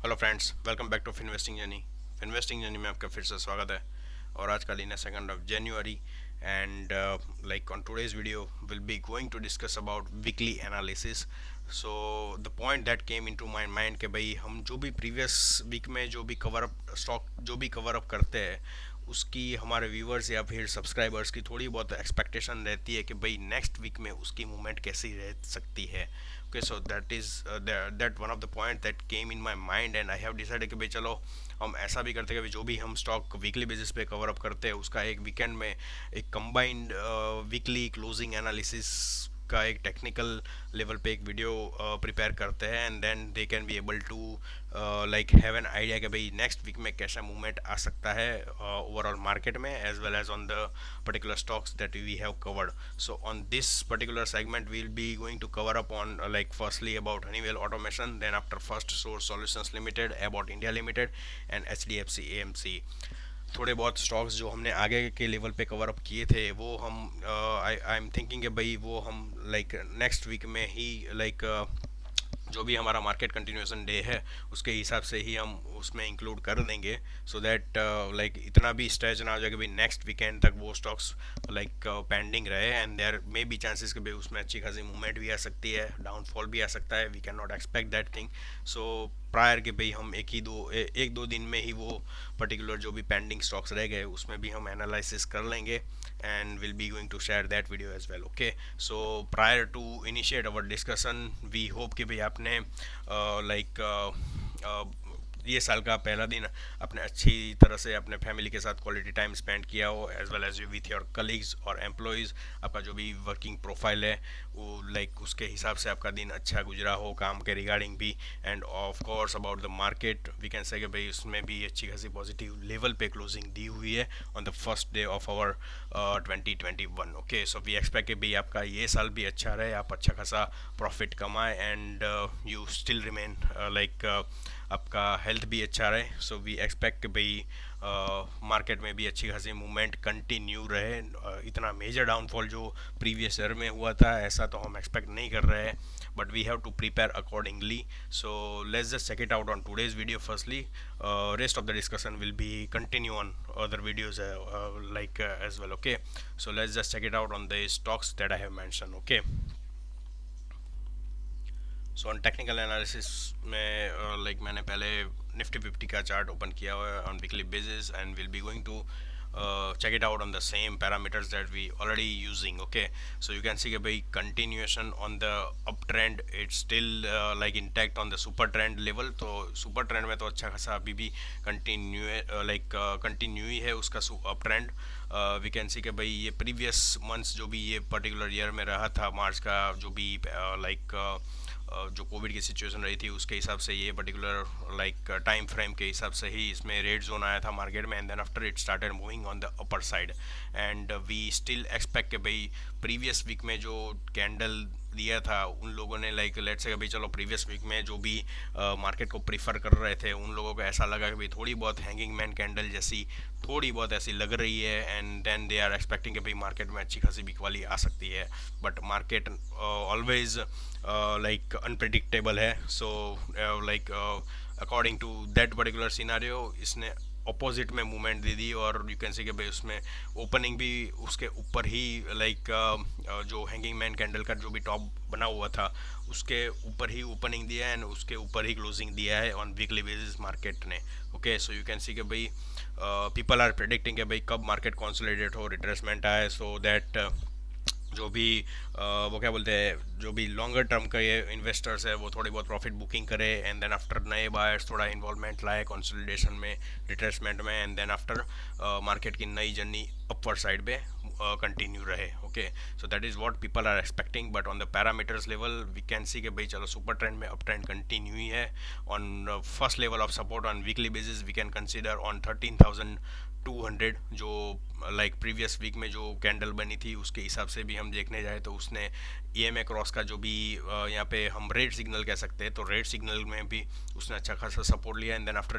Hello friends, welcome back to investing journey में आपका फिर से स्वागत है। और आज का दिन है 2 and like on today's video will be going to discuss about weekly analysis. So the point that came into my mind कि भाई हम जो भी प्रीवियस वीक में जो भी कवर अप स्टॉक जो भी कवर अप करते हैं उसकी हमारे व्यूवर्स या फिर सब्सक्राइबर्स की थोड़ी बहुत एक्सपेक्टेशन रहती है कि भाई नेक्स्ट वीक में उसकी मूवमेंट कैसी रह सकती है। Okay, so that is that one of the point that came in my mind and I have decided कि भाई चलो हम ऐसा भी करते हैं कि जो भी हम स्टॉक वीकली बेसिस पे कवर अप करते हैं उसका एक वीकेंड में एक कंबाइंड वीकली क्लोजिंग एनालिसिस का एक टेक्निकल लेवल पे एक वीडियो प्रिपेयर करते हैं and then they can be able to like have an idea कि भाई नेक्स्ट वीक में कैसा मूवमेंट आ सकता है ओवरऑल मार्केट में as well as on the particular stocks that we have covered. So on this particular segment we'll be going to cover up on like firstly about Honeywell Automation, then after Firstsource Solutions Limited, Abbott India Limited and HDFC AMC. थोड़े बहुत stocks जो हमने आगे के level पे cover up किए थे वो हम आई एम थिंकिंग कि भाई वो हम लाइक नेक्स्ट वीक में ही लाइक जो भी हमारा मार्केट कंटिन्यूएशन डे है उसके हिसाब से ही हम उसमें इंक्लूड कर देंगे सो दैट लाइक इतना भी स्ट्रेच ना हो जाए कि भाई नेक्स्ट वीकेंड तक वो स्टॉक्स लाइक पेंडिंग रहे and there may be chances कि भाई उसमें अच्छी खासी मूवमेंट भी आ सकती है, डाउनफॉल भी आ सकता है। We can not expect that thing. So prior के भाई हम एक दो दिन में ही वो पर्टिकुलर जो भी पेंडिंग स्टॉक्स रह गए उसमें भी हम एनालिसिस कर लेंगे and we'll be going to share that video as well. Okay, so prior to initiate our discussion we hope कि भाई आपने like ये साल का पहला दिन अपने अच्छी तरह से अपने फैमिली के साथ क्वालिटी टाइम स्पेंड किया हो as well as with your colleagues और एम्प्लॉयज़। आपका जो भी वर्किंग प्रोफाइल है वो लाइक उसके हिसाब से आपका दिन अच्छा गुजरा हो काम के रिगार्डिंग भी and of course about the market we can say कि भाई उसमें भी अच्छी खासी पॉजिटिव लेवल पे क्लोजिंग दी हुई है on the first day of our 2021। Okay, so we expect कि भाई आपका ये साल भी अच्छा रहे, आप अच्छा खासा प्रॉफिट कमाए and you still remain like आपका हेल्थ भी अच्छा रहे। सो वी एक्सपेक्ट कि भाई मार्केट में भी अच्छी खासी मूवमेंट कंटिन्यू रहे। इतना मेजर डाउनफॉल जो प्रीवियस ईयर में हुआ था ऐसा तो हम एक्सपेक्ट नहीं कर रहे हैं but we have to prepare accordingly. So let's just check it out on today's video firstly. Rest of the discussion will be continue on other videos like as well. Okay, so let's just check it out on the stocks that I have mentioned. Okay, so on technical analysis में like मैंने पहले Nifty 50 का chart open किया हुआ है on weekly basis and will be going to check it out on the same parameters that we already using. Okay, so you can see कि भाई continuation on the uptrend it's still like intact on the super trend level। तो super trend में तो अच्छा खासा अभी भी continue ही है उसका up trend. We can see कि भाई ये प्रीवियस मंथ्स जो भी ये पर्टिकुलर ईयर में रहा था मार्च का जो भी जो कोविड की सिचुएशन रही थी उसके हिसाब से ये पर्टिकुलर लाइक टाइम फ्रेम के हिसाब से ही इसमें रेड जोन आया था मार्केट में and then after it started moving on the upper side and we still expect कि भाई प्रीवियस वीक में जो कैंडल दिया था उन लोगों ने लाइक लेट से भाई चलो प्रीवियस वीक में जो भी मार्केट को प्रीफर कर रहे थे उन लोगों को ऐसा लगा कि भाई थोड़ी बहुत हैंगिंग मैन कैंडल जैसी थोड़ी बहुत ऐसी लग रही है and then they are expecting कि भाई मार्केट में अच्छी खासी बिक वाली आ सकती है but market always like unpredictable है। So like according to that particular scenario इसने अपोजिट में मूवमेंट दे दी और यू कैन सी कि भाई उसमें ओपनिंग भी उसके ऊपर ही लाइक जो हैंगिंग मैन कैंडल का जो भी टॉप बना हुआ था उसके ऊपर ही ओपनिंग दिया है एंड उसके ऊपर ही क्लोजिंग दिया है ऑन वीकली बेसिस मार्केट ने। Okay, so you can see कि भाई पीपल आर प्रेडिक्टिंग कि भाई कब मार्केट कंसोलिडेट हो, रिट्रेसमेंट आए सो दैट जो भी वो क्या बोलते हैं जो भी लॉन्गर टर्म का ये इन्वेस्टर्स है वो थोड़ी बहुत प्रॉफिट बुकिंग करे एंड देन आफ्टर नए बायर्स थोड़ा इन्वॉल्वमेंट लाए कंसोलिडेशन में, रिट्रेसमेंट में एंड देन आफ्टर मार्केट की नई जर्नी अपर साइड पे कंटिन्यू रहे। Okay, so that is what people are expecting but on the parameters level we can see कि भाई चलो सुपर ट्रेंड में अप ट्रेंड कंटिन्यू ही है। On first level of support on weekly basis we can consider on 13,200 जो like previous week में जो candle बनी थी उसके हिसाब से भी हम देखने जाए तो उसने EMA क्रॉस का जो भी यहाँ पे हम रेड सिग्नल कह सकते हैं तो रेड सिग्नल में भी उसने अच्छा खासा सपोर्ट लिया एंड देन आफ्टर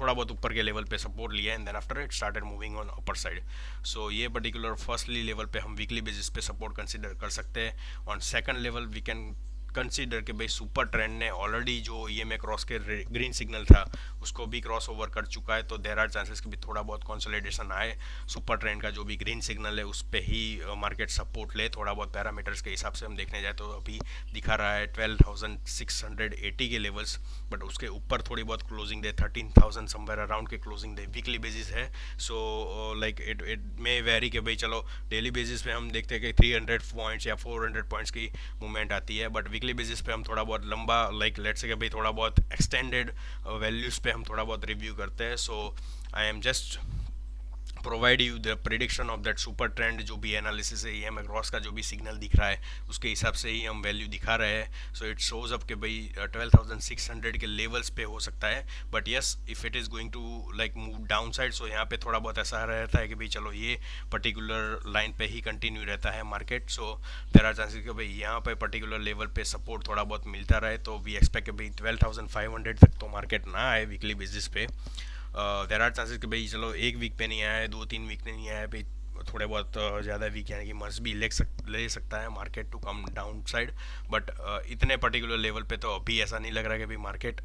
थोड़ा बहुत ऊपर के लेवल पे सपोर्ट लिया and then after it started moving on upper side. So ये पर्टिकुलर फर्स्टली लेवल पे हम वीकली बेसिस पे सपोर्ट कंसिडर कर सकते हैं। On second level we can consider कि भाई सुपर ट्रेंड ने ऑलरेडी जो ईएमए क्रॉस के ग्रीन सिग्नल था उसको भी क्रॉस ओवर कर चुका है, तो देर आर चांसेस कि भी थोड़ा बहुत कंसोलिडेशन आए, सुपर ट्रेंड का जो भी ग्रीन सिग्नल है उस पर ही मार्केट सपोर्ट ले। थोड़ा बहुत पैरामीटर्स के हिसाब से हम देखने जाए तो अभी दिखा रहा है 12,680 के लेवल्स, बट उसके ऊपर थोड़ी बहुत क्लोजिंग दे 13,000 समवेयर अराउंड के क्लोजिंग दे वीकली बेसिस है। So like it it may very कि भाई चलो डेली बेसिस पे हम देखते हैं कि 300 पॉइंट्स या 400 पॉइंट्स की मूवमेंट आती है, बट वीकली बेसिस पे हम थोड़ा बहुत लंबा लाइक लेट्स से कि भाई थोड़ा बहुत एक्सटेंडेड वैल्यूज़ पे हम थोड़ा बहुत रिव्यू करते हैं। So I am just provide you the prediction of that super trend, जो भी एनालिसिस है ईएमए क्रॉस का जो भी सिग्नल दिख रहा है उसके हिसाब से ही हम वैल्यू दिखा रहे हैं। सो इट शोज अप कि भाई 12,600 के लेवल्स पे हो सकता है, but yes if it is going to like move down side, so यहाँ पे थोड़ा बहुत ऐसा रहता है कि भाई चलो ये पर्टिकुलर लाइन पे ही कंटिन्यू रहता है market. So there are chances कि भाई यहाँ पे पर्टिकुलर लेवल पे सपोर्ट थोड़ा बहुत मिलता रहे, तो वी एक्सपेक्ट कि भाई 12,500 तक तो मार्केट ना आए वीकली बेसिस पे। देर आर चांसेस कि भाई चलो एक वीक पे नहीं आया है, 2-3 वीक पे नहीं आया है भाई, थोड़े बहुत ज़्यादा वीक यानी कि मस्ट भी ले सकता है market to come down side, but इतने पर्टिकुलर लेवल पे तो अभी ऐसा नहीं लग रहा है कि भाई मार्केट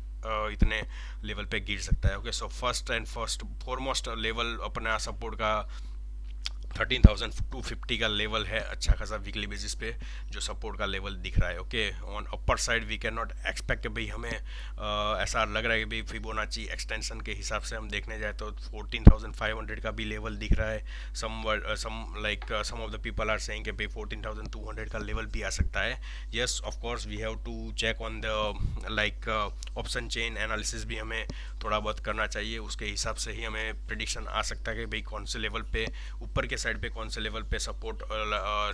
इतने लेवल पे गिर सकता है। Okay, so first and foremost level अपना सपोर्ट का 13,250 का लेवल है, अच्छा खासा वीकली बेसिस पे जो सपोर्ट का लेवल दिख रहा है। Okay, on upper side we can not expect कि भाई हमें ऐसा लग रहा है कि भाई फिबोनाची एक्सटेंशन के हिसाब से हम देखने जाए तो 14,500 का भी लेवल दिख रहा है। Some of the people are saying कि भाई 14,200 का लेवल भी आ सकता है। Yes of course we have to check on the like option chain analysis भी हमें थोड़ा बहुत करना चाहिए, उसके हिसाब से ही हमें प्रिडिक्शन आ सकता है कि भाई कौन से लेवल पे ऊपर के साइड पे कौन से लेवल पे सपोर्ट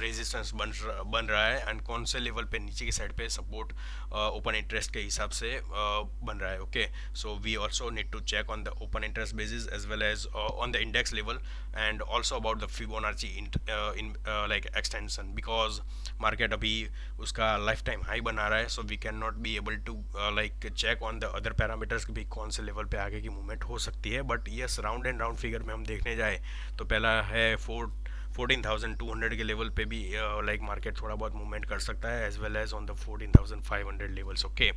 रेजिस्टेंस बन रहा है एंड कौन से लेवल पे नीचे की साइड पे सपोर्ट ओपन इंटरेस्ट के हिसाब से बन रहा है। Okay, so we also need to check on the open interest basis as well as on the index level and also about the Fibonacci in like extension, because market अभी उसका life time high बना रहा है। So we can not be able to like check on the other parameters भी कौन से level पे आगे की मूवमेंट हो सकती है, but yes round and round figure में हम देखने जाए तो पहला है 14,200 के लेवल पे भी लाइक मार्केट थोड़ा बहुत मूवमेंट कर सकता है as well as on the 14,500 levels. Okay,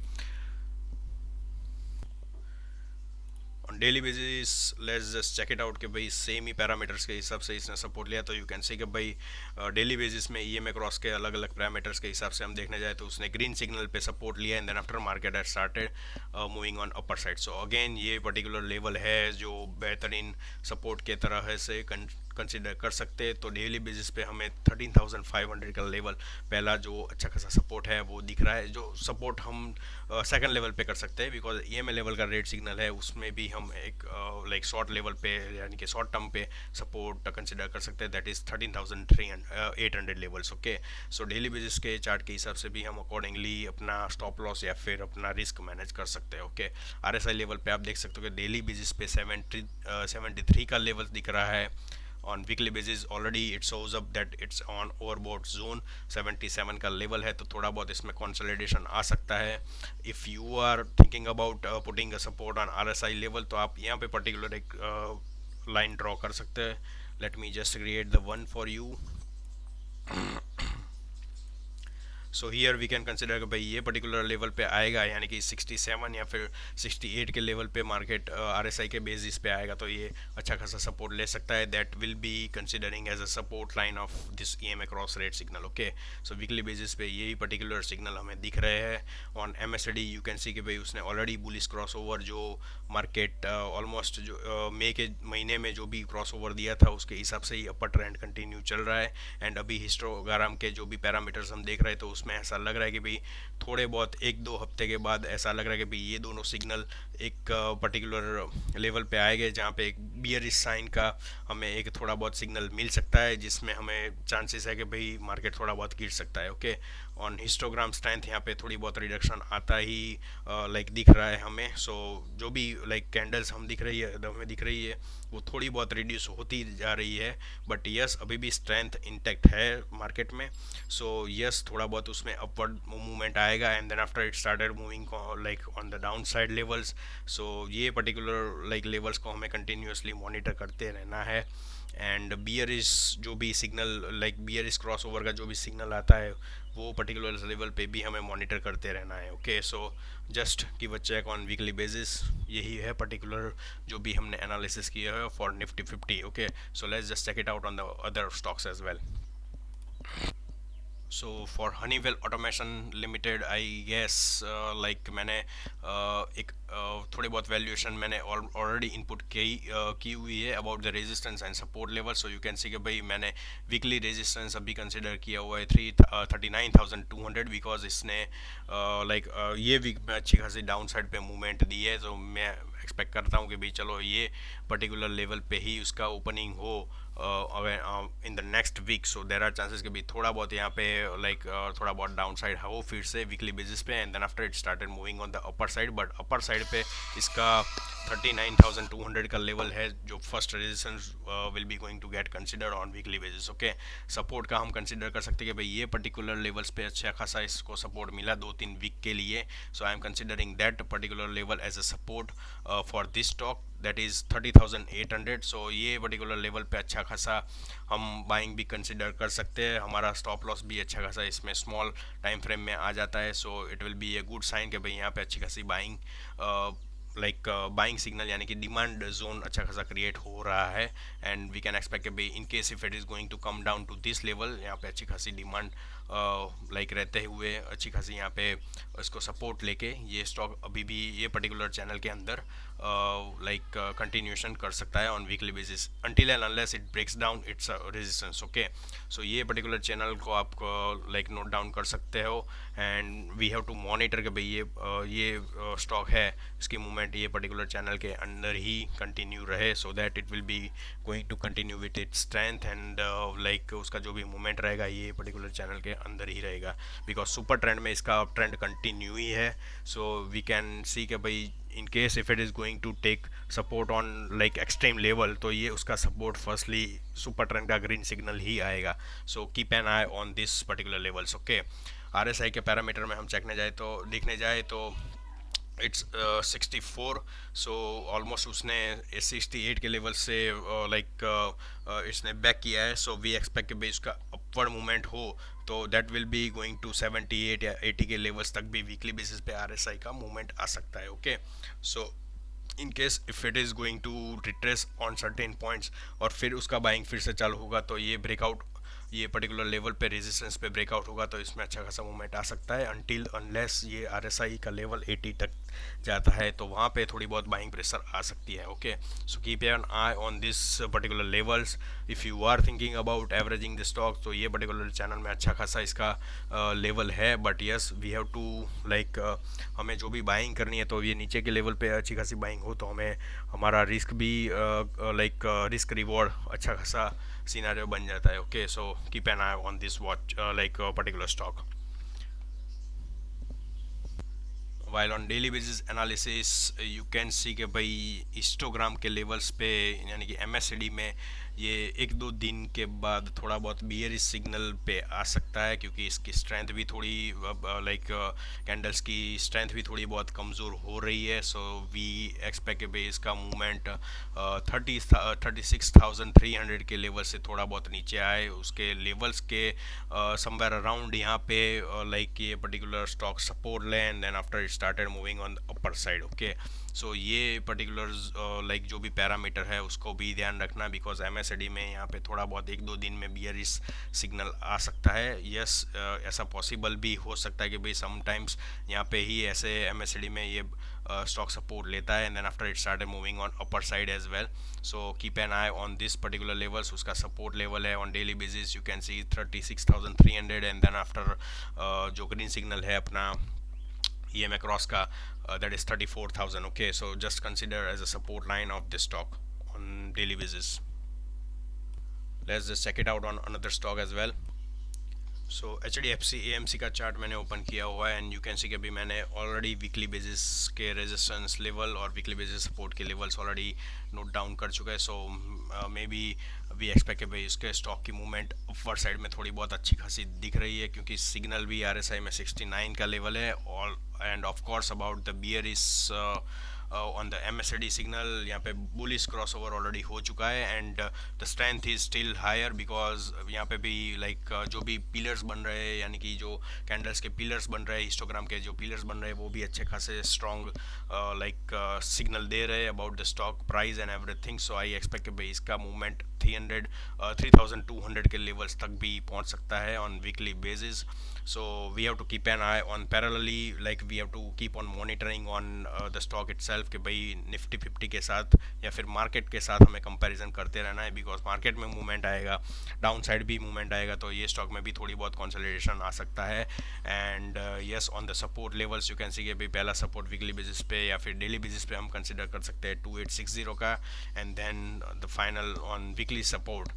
on daily basis let's just check it out कि भाई सेम ही पैरामीटर्स के हिसाब से इसने सपोर्ट लिया, तो यू कैन सी कि भाई डेली बेसिस में ईएमए क्रॉस के अलग अलग पैरामीटर्स के हिसाब से हम देखने जाए तो उसने ग्रीन सिग्नल पे सपोर्ट लिया and then after market has started moving on upper side. So again ये पर्टिकुलर लेवल है जो बेहतरीन सपोर्ट के तरह से कंसिडर कर सकते हैं। तो डेली बेसिस पे हमें 13,500 का लेवल पहला जो अच्छा खासा सपोर्ट है वो दिख रहा है, जो सपोर्ट हम सेकंड लेवल पे कर सकते हैं, बिकॉज ईएमए लेवल का रेड सिग्नल है उसमें भी हम एक लाइक शॉर्ट लेवल पे यानी कि शॉर्ट टर्म पे सपोर्ट कंसिडर कर सकते हैं, that is 13,800 levels. Okay, so daily basis के चार्ट के हिसाब से भी हम अकॉर्डिंगली अपना स्टॉप लॉस या फिर अपना रिस्क मैनेज कर सकते हैं। ओके, आरएसआई लेवल पे आप देख सकते हो कि डेली बेसिस पे 73 का लेवल दिख रहा है। on weekly basis already it shows up that it's on overbought zone 77 का लेवल है, तो थोड़ा बहुत इसमें कंसोलिडेशन आ सकता है। If you are thinking about putting a support on RSI level तो आप यहाँ पे पर्टिकुलर एक लाइन ड्रॉ कर सकते हैं। Let me just create the one for you. So here we can consider कि भाई ये पर्टिकुलर लेवल पे आएगा यानी कि 67 या फिर 68 के लेवल पे मार्केट आरएसआई के बेसिस पे आएगा तो ये अच्छा खासा सपोर्ट ले सकता है, that will be considering as a support line of this EMA cross rate signal. Okay, so weekly basis पे यही पर्टिकुलर सिग्नल हमें दिख रहे हैं। On MSD you can see कि भाई उसने ऑलरेडी बुलिश क्रॉस ओवर जो मार्केट ऑलमोस्ट जो मई के महीने में जो भी क्रॉस ओवर दिया था उसके हिसाब से ही अपर ट्रेंड कंटिन्यू चल रहा है। एंड अभी हिस्टोग्राम के जो भी पैरामीटर्स हम देख रहे हैं तो उसमें ऐसा लग रहा है कि भाई थोड़े बहुत 1-2 हफ्ते के बाद ऐसा लग रहा है कि भाई ये दोनों सिग्नल एक पर्टिकुलर लेवल पे आएंगे जहाँ पे एक बियरिश साइन का हमें एक थोड़ा बहुत सिग्नल मिल सकता है, जिसमें हमें चांसेस है कि भाई मार्केट थोड़ा बहुत गिर सकता है। ओके, ऑन हिस्टोग्राम स्ट्रेंथ यहाँ पे थोड़ी बहुत रिडक्शन आता ही लाइक दिख रहा है हमें। सो जो भी लाइक कैंडल्स हमें दिख रही है वो थोड़ी बहुत रिड्यूस होती जा रही है, बट यस अभी भी स्ट्रेंथ इंटैक्ट है मार्केट में। सो यस थोड़ा बहुत उसमें अपवर्ड मूवमेंट आएगा and then after it started moving like on the down side levels. So ये पर्टिकुलर लाइक लेवल्स को हमें कंटिन्यूसली मॉनिटर करते रहना है एंड बियर इज जो भी signal like bearish cross over का जो भी सिग्नल आता है वो पर्टिकुलर लेवल पे भी हमें मॉनिटर करते रहना है। Okay, so just give a check on weekly basis. यही है पर्टिकुलर जो भी हमने एनालिसिस किया है for Nifty 50। Okay, so let's just check it out on the other stocks as well. So for Honeywell Automation Limited, I guess like मैंने एक थोड़ी बहुत वैल्यूएशन मैंने ऑलरेडी इनपुट की हुई है about the resistance and support level. So you can see कि भाई मैंने वीकली रेजिस्टेंस अभी कंसिडर किया हुआ है 39,200 बिकॉज इसने लाइक ये वीक में अच्छी खासी डाउन साइड पे मूवमेंट दी है। तो मैं एक्सपेक्ट करता हूँ कि भाई चलो ये पर्टिकुलर लेवल पे ही उसका ओपनिंग हो in the next week. So there are chances कि भी थोड़ा बहुत यहाँ पे लाइक थोड़ा बहुत डाउन साइड हो फिर से वीकली बेसिस पे, and then after it started moving on the upper side. But upper side पे इसका 39,200 का लेवल है जो first resistance will be going to get consider on weekly basis. Okay, support का हम कंसिडर कर सकते हैं कि भाई ये पर्टिकुलर लेवल्स पे अच्छा खासा इसको सपोर्ट मिला 2-3 वीक के लिए। So I am considering that particular level as a support for this stock, that is 30,800। So ये पर्टिकुलर लेवल पे अच्छा खासा हम बाइंग भी कंसिडर कर सकते हैं। हमारा स्टॉप लॉस भी अच्छा खासा इसमें स्मॉल टाइम फ्रेम में आ जाता है। So it will be a good sign कि भाई यहाँ पे अच्छी खासी बाइंग लाइक बाइंग सिग्नल यानी कि डिमांड जोन अच्छा खासा क्रिएट हो रहा है। एंड वी कैन एक्सपेक्ट भाई in case if it is going to come down to this level, यहाँ पे अच्छी खासी डिमांड लाइक रहते हुए अच्छी खासी यहाँ पे इसको सपोर्ट लेके ये स्टॉक अभी भी ये पर्टिकुलर चैनल के अंदर लाइक कंटिन्यूशन कर सकता है on weekly basis until and unless it breaks down its resistance. Okay, so ये पर्टिकुलर चैनल को आप लाइक नोट डाउन कर सकते हो and we have to monitor कि भाई ये स्टॉक है इसकी मूवमेंट ये पर्टिकुलर चैनल के अंदर ही कंटिन्यू रहे, so that it will be going to continue with its strength and like उसका जो भी मूवमेंट रहेगा ये पर्टिकुलर चैनल के अंदर ही रहेगा बिकॉज सुपर ट्रेंड में इसका ट्रेंड कंटिन्यू ही है। सो वी कैन सी कि भाई in case if it is going to take support on like extreme level तो ये उसका सपोर्ट फर्स्टली सुपर ट्रेंड का ग्रीन सिग्नल ही आएगा। So keep an eye on this particular levels. Okay, RSI के parameter में हम देखने जाए तो इट्स 64। सो ऑलमोस्ट उसने 68 के लेवल से लाइक इसने बैक किया है। सो वी एक्सपेक्ट कि इसका अपवर्ड मूवमेंट हो तो that will be going to 78 या 80 के लेवल्स तक भी वीकली बेसिस पे RSI का मूवमेंट आ सकता है। Okay, so in case if it is going to retrace on certain points और फिर उसका बाइंग फिर से चालू होगा तो ये ब्रेकआउट ये पर्टिकुलर लेवल पे रेजिस्टेंस पे ब्रेकआउट होगा तो इसमें अच्छा खासा मूवमेंट आ सकता है अनटिल अनलेस ये RSI का लेवल 80 तक जाता है तो वहाँ पे थोड़ी बहुत बाइंग प्रेशर आ सकती है। Okay, so keep an eye on this particular levels if you are thinking about averaging the stock. तो ये पर्टिकुलर चैनल में अच्छा खासा इसका लेवल है, but yes we have to like हमें जो भी बाइंग करनी है तो ये नीचे के लेवल पे अच्छी खासी बाइंग हो तो हमें हमारा रिस्क भी लाइक रिस्क रिवॉर्ड अच्छा खासा सिनेरियो बन जाता है। Okay, so keep an eye on this watch like particular stock. While on daily basis analysis you can see कि भाई हिस्टोग्राम के लेवल्स पे यानी कि MACD में ये 1-2 दिन के बाद थोड़ा बहुत बियरिश सिग्नल पे आ सकता है क्योंकि इसकी स्ट्रेंथ भी थोड़ी लाइक कैंडल्स की स्ट्रेंथ भी थोड़ी बहुत कमज़ोर हो रही है। सो वी एक्सपेक्ट कि भाई इसका मूवमेंट 36,300 के लेवल से थोड़ा बहुत नीचे आए उसके लेवल्स के समवेयर अराउंड यहाँ पे लाइक ये पर्टिकुलर स्टॉक सपोर्ट लें and then after it started moving on the upper side. Okay, so ये पर्टिकुलर लाइक जो भी पैरामीटर है उसको भी ध्यान रखना बिकॉज MACD में यहाँ पे थोड़ा बहुत 1-2 दिन में बियरिश सिग्नल आ सकता है। यस ऐसा पॉसिबल भी हो सकता है कि भाई समटाइम्स यहाँ पे ही ऐसे MACD में ये स्टॉक सपोर्ट लेता है and then after it started moving on upper side as well. So keep an eye on this particular levels. उसका सपोर्ट लेवल है on daily basis you can see 36,300 and then after जो green signal है अपना EMA cross का that is 34,000. Okay, so just consider as a support line of this stock on daily basis. Let's just check it out on another stock as well. So HDFC AMC का chart मैंने open किया हुआ है and you can see कि अभी मैंने already weekly basis के resistance level और वीकली बेसिस सपोर्ट के लेवल्स ऑलरेडी नोट डाउन कर चुका है। सो मे बी वी एक्सपेक्ट कि भाई इसके स्टॉक की मूवमेंट अपर साइड में थोड़ी बहुत अच्छी खासी दिख रही है क्योंकि सिग्नल भी RSI में 69 का लेवल है और and of course about the bearish on the MACD signal यहाँ पे बुलिश क्रॉसओवर ऑलरेडी हो चुका है and the strength is still higher because यहाँ पे भी लाइक जो भी पिलर्स बन रहे हैं यानी कि जो कैंडल्स के पिलर्स बन रहे हैं, हिस्टोग्राम के जो पिलर्स बन रहे हैं वो भी अच्छे खासे स्ट्रॉन्ग लाइक सिग्नल दे रहे हैं about the stock price and everything. So I expect कि भाई इसका मूवमेंट 3200 के लेवल्स तक भी पहुंच सकता है on weekly basis. So we have to keep an eye on parallelly, like we have to keep on monitoring on the stock itself कि भाई निफ्टी 50 के साथ या फिर मार्केट के साथ हमें कंपैरिजन करते रहना है बिकॉज मार्केट में मूवमेंट आएगा, डाउन साइड भी मूवमेंट आएगा तो ये स्टॉक में भी थोड़ी बहुत कंसोलिडेशन आ सकता है. And yes on the support levels you can see कि भाई पहला सपोर्ट वीकली बेसिस पे या फिर डेली बेसिस पे हम कंसिडर कर सकते हैं 2860 का and then the final on weekly support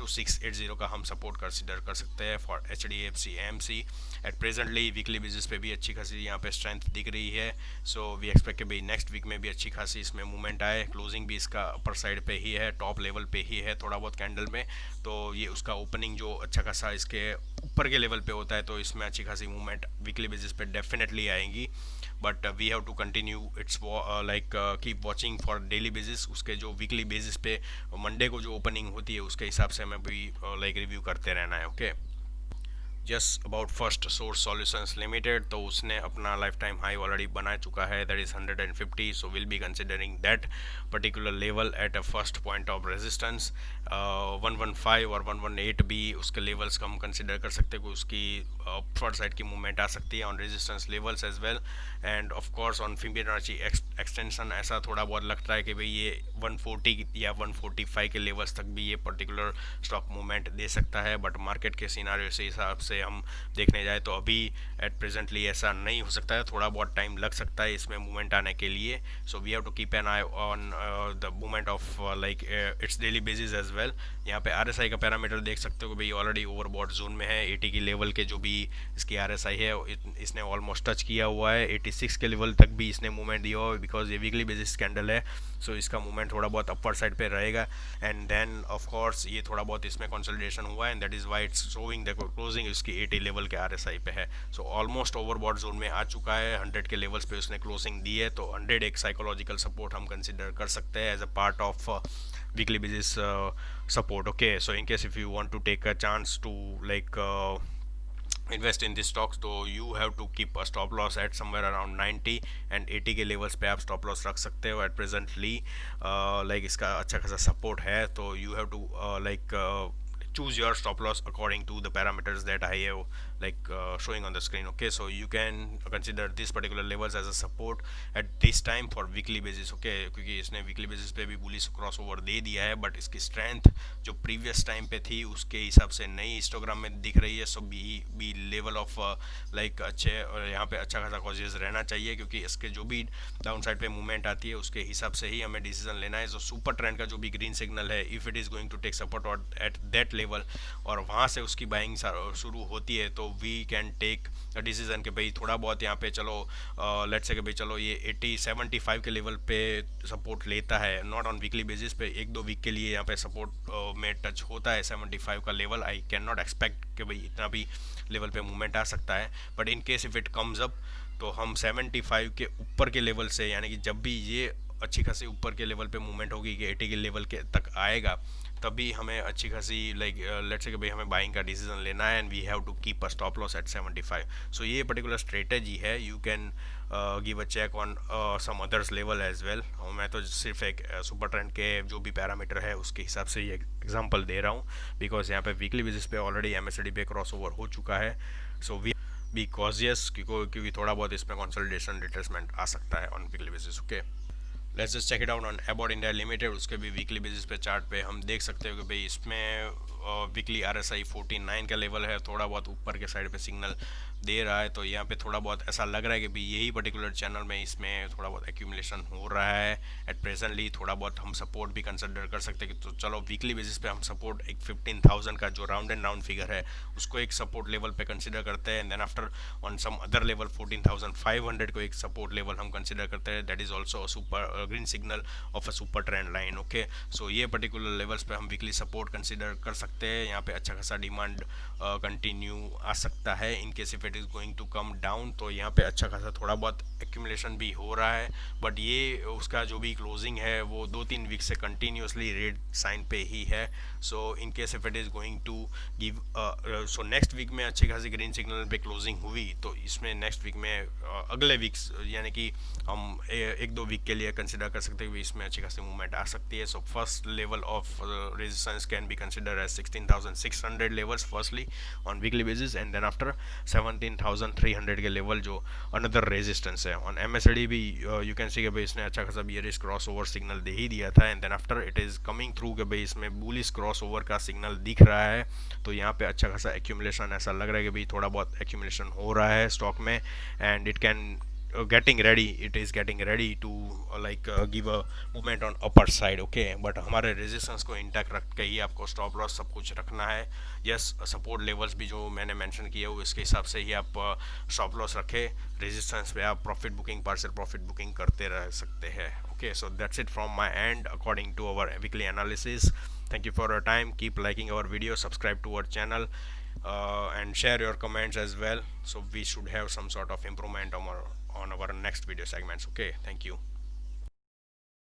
2680 का हम सपोर्ट कंसिडर कर सकते हैं for HDFC AMC. At presently weekly basis पे भी अच्छी खासी यहाँ पे स्ट्रेंथ दिख रही है. सो वी एक्सपेक्ट कि भाई नेक्स्ट वीक में भी अच्छी खासी इसमें मूवमेंट आए. क्लोजिंग भी इसका अपर साइड पे ही है, टॉप लेवल पे ही है थोड़ा बहुत कैंडल में, तो ये उसका ओपनिंग जो अच्छा खासा इसके ऊपर के लेवल पे होता है तो इसमें अच्छी खासी मूवमेंट वीकली बेसिस पे डेफिनेटली आएंगी. But we have to continue it's like keep watching for daily basis. उसके जो वीकली बेसिस पे मंडे को जो ओपनिंग होती है उसके हिसाब से हमें भी लाइक रिव्यू करते रहना है. Okay, just about first source solutions limited, तो उसने अपना लाइफ टाइम हाई ऑलरेडी बना चुका है, that is 150. So will be considering that particular level at a first point of resistance. 115 और 118 भी उसके लेवल्स को हम कंसिडर कर सकते हैं कि उसकी अपवर्ड साइड की मूवमेंट आ सकती है on resistance levels as well. And of course on Fibonacci extension ऐसा थोड़ा बहुत लगता है कि भाई ये 140 या 145 के लेवल्स तक भी ये पर्टिकुलर स्टॉक मूवमेंट दे सकता है. बट मार्केट के सिनारियो से हिसाब से हम देखने जाए तो अभी एट प्रेजेंटली ऐसा नहीं हो सकता है, थोड़ा बहुत टाइम लग सकता है इसमें मूवमेंट आने के लिए. So we have to keep an eye on the movement of like it's daily basis as well. यहाँ पे RSI का पैरामीटर देख सकते हो कि भाई ऑलरेडी ओवरबॉट जोन में है. 80 की लेवल के जो भी इसकी RSI है इसने ऑलमोस्ट टच किया हुआ है. 86 के लेवल तक भी इसने मूवमेंट दिया हुआ है बिकॉज ये वीकली बेसिस कैंडल है. सो इसका मूवमेंट थोड़ा बहुत अपर साइड पे रहेगा एंड देन ऑफ कोर्स ये थोड़ा बहुत इसमें कंसोलिडेशन हुआ है and that is why it's showing the closing इसकी 80 लेवल के RSI पे है. सो ऑलमोस्ट ओवरबॉट जोन में आ चुका है. 100 के लेवल्स पे उसने क्लोजिंग दी है तो 100 एक साइकोलॉजिकल सपोर्ट हम कंसिडर कर सकते हैं as a part of weekly basis support. Okay, so in case if you want to take a chance to like invest in these stocks तो you have to keep a stop loss at somewhere around 90 and 80 के levels पे आप stop loss रख सकते हो. at presently like इसका अच्छा खासा सपोर्ट है तो you have to like choose your stop loss according to the parameters that I have like showing on the screen. Okay, so you can consider these particular levels as a support at this time for weekly basis. Okay, क्योंकि इसने weekly basis पे भी bullish crossover दे दिया है but इसकी strength जो previous time पे थी उसके हिसाब से नई हिस्टोग्राम में दिख रही है. सो बी लेवल ऑफ लाइक अच्छे यहाँ पे अच्छा खासा कॉजेज रहना चाहिए क्योंकि इसके जो भी डाउन साइड पे मूवमेंट आती है उसके हिसाब से ही हमें डिसीजन लेना है. जो सुपर ट्रेंड का जो भी ग्रीन सिग्नल है if it is going to take support at that level और वहाँ से उसकी बाइंग शुरू होती है तो वी कैन टेक डिसीजन कि भाई थोड़ा बहुत यहाँ पे चलो लेट्स से कि भाई चलो ये 75 के लेवल पे सपोर्ट लेता है, नॉट ऑन वीकली बेसिस पे, 1-2 वीक के लिए यहाँ पे सपोर्ट में टच होता है 75 का level. I can not expect कि भाई इतना भी लेवल पे मूवमेंट आ सकता है but in case if it comes up तो हम 75 के ऊपर के लेवल से यानी कि जब भी ये अच्छी खासी ऊपर के लेवल पे मूवमेंट होगी कि 80 के लेवल के तक आएगा तभी हमें अच्छी खासी लाइक लेट्स से कि भाई हमें बाइंग का डिसीजन लेना है and we have to keep a stop loss at 75. So ये पर्टिकुलर स्ट्रेटेजी है. You can give a check on some others level as well. मैं तो सिर्फ एक सुपर ट्रेंड के जो भी पैरामीटर है उसके हिसाब से ये एग्जांपल दे रहा हूँ बिकॉज यहाँ पे वीकली बेसिस पे ऑलरेडी MACD पे क्रॉस ओवर हो चुका है. सो वी बी कॉशियस क्योंकि थोड़ा बहुत इसमें कंसोलिडेशन रिट्रेसमेंट आ सकता है on weekly basis. Okay, let's just check it out on Abbott India limited. उसके भी वीकली बेसिस पे चार्ट पे हम देख सकते हो कि भाई इसमें वीकली RSI 49 का लेवल है, थोड़ा बहुत ऊपर के साइड पे सिग्नल दे रहा है तो यहाँ पे थोड़ा बहुत ऐसा लग रहा है कि भाई यही पर्टिकुलर चैनल में इसमें थोड़ा बहुत एक्यूमुलेशन हो रहा है एट प्रेजेंटली. थोड़ा बहुत हम सपोर्ट भी कंसिडर कर सकते हैं कि तो चलो वीकली बेसिस पे हम सपोर्ट एक 15,000 का जो राउंड एंड राउंड फिगर है उसको एक सपोर्ट लेवल पे कंसिडर करते हैं and then after on some other level 14,500 को एक सपोर्ट लेवल हम कंसिडर करते हैं. That is also super green signal of a super trend line. Okay, so ये पर्टिकुलर लेवल्स पे हम वीकली सपोर्ट कंसिडर कर सकते सकते हैं, यहाँ पे अच्छा खासा डिमांड कंटिन्यू आ सकता है। In case if it is going to come down तो यहाँ पे अच्छा खासा थोड़ा बहुत एक्यूमुलेशन भी हो रहा है, बट ये उसका जो भी क्लोजिंग है वो 2-3 वीक से कंटिन्यूसली रेड साइन पे ही है। So in case if it is going to give so next week में अच्छी खासी ग्रीन सिग्नल पे क्लोजिंग हुई तो इसमें नेक्स्ट वीक में अगले वीक्स यानी कि हम 1-2 वीक के लिए कंसिडर कर सकते हैं कि इसमें अच्छी खासी मूवमेंट आ सकती है। So first level of resistance can be consider as 16,600 levels firstly on weekly basis, and then after 17,300 के लेवल जो अनदर रेजिस्टेंस है। ऑन एमएसडी भी यू कैन सी कि भाई इसने अच्छा खासा बियरिश क्रॉस ओवर सिग्नल दे ही दिया था, and then after it is coming through कि भाई इसमें बुलिश क्रॉस ओवर का सिग्नल दिख रहा है। तो यहाँ पे अच्छा खासा एक्यूमुलेशन, ऐसा लग रहा है कि भाई थोड़ा बहुत एक्यूमुलेशन हो रहा है स्टॉक में, and it can it is getting ready to give a movement on upper side, okay, but हमारे रेजिस्टेंस को इंटैक्ट रख के ही आपको स्टॉप लॉस सब कुछ रखना है। यस, सपोर्ट लेवल्स भी जो मैंने मेंशन किए हो इसके हिसाब से ही आप स्टॉप लॉस रखें, रेजिस्टेंस पे आप profit booking, partial profit booking करते रह सकते हैं। Okay, so that's it from my and according to our weekly analysis. Thank you for your time. Keep liking our video, subscribe to our channel, and share your comments as well. So we should have some sort of improvement on our next video segments. Okay, thank you.